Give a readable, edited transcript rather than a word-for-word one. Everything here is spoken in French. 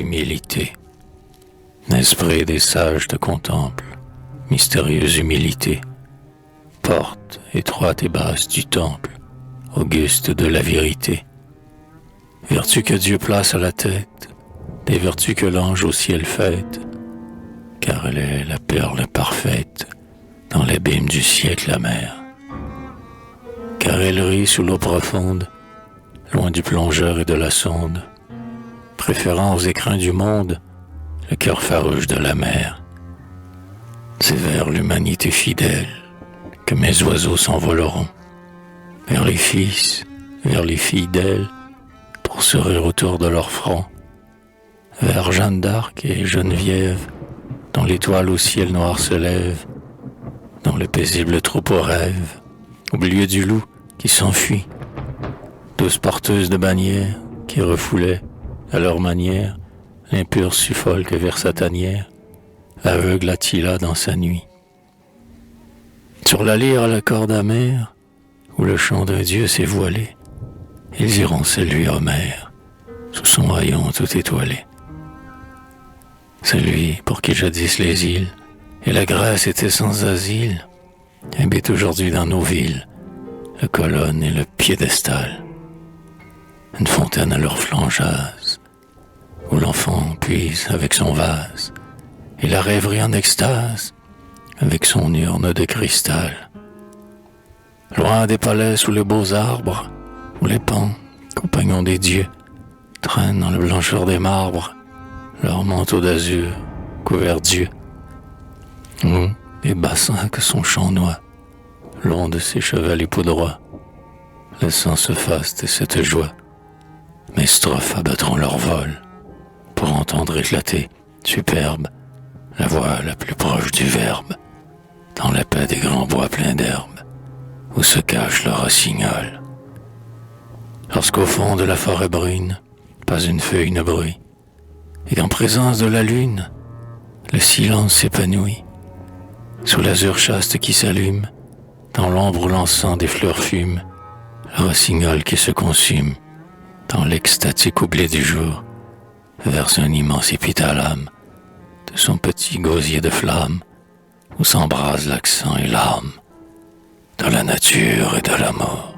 l'humilité. L'esprit des sages te contemple, mystérieuse humilité. Porte étroite et basse du temple, auguste de la vérité. Vertu que Dieu place à la tête, des vertus que l'ange au ciel fête, car elle est la perle parfaite dans l'abîme du siècle amer. Car elle rit sous l'eau profonde, loin du plongeur et de la sonde, préférant aux écrins du monde le cœur farouche de la mer. C'est vers l'humanité fidèle que mes oiseaux s'envoleront, vers les fils, vers les filles d'elle, pour se rire autour de leur front, vers Jeanne d'Arc et Geneviève, dont l'étoile au ciel noir se lève, dont le paisible troupeau rêve, au milieu du loup qui s'enfuit, douce porteuse de bannières qui refoulaient, à leur manière, l'impur suffolque vers sa tanière, aveugle Attila dans sa nuit. Sur la lyre à la corde amère, où le chant d'un dieu s'est voilé, ils iront saluer Homère, sous son rayon tout étoilé. Celui pour qui jadis les îles et la Grèce étaient sans asile, habite aujourd'hui dans nos villes, le colonne et le piédestal. Une fontaine à leur flanc jase, où l'enfant puise avec son vase, et la rêverie en extase, avec son urne de cristal. Loin des palais sous les beaux arbres, où les pans, compagnons des dieux, traînent dans la blancheur des marbres, leur manteau d'azur couvert d'yeux. Où les bassins que son chant noie, long de ses cheveux poudrois, laissant ce faste et cette joie, mes strophes abattront leur vol, pour entendre éclater, superbe, la voix la plus proche du verbe, dans la paix des grands bois pleins d'herbe, où se cache le rossignol. Lorsqu'au fond de la forêt brune, pas une feuille ne bruit, et qu'en présence de la lune, le silence s'épanouit, sous l'azur chaste qui s'allume, dans l'ombre où l'encens des fleurs fume, le rossignol qui se consume, dans l'extatique oubli du jour, verse un immense épithalame de son petit gosier de flamme, où s'embrasent l'accent et l'âme de la nature et de l'amour.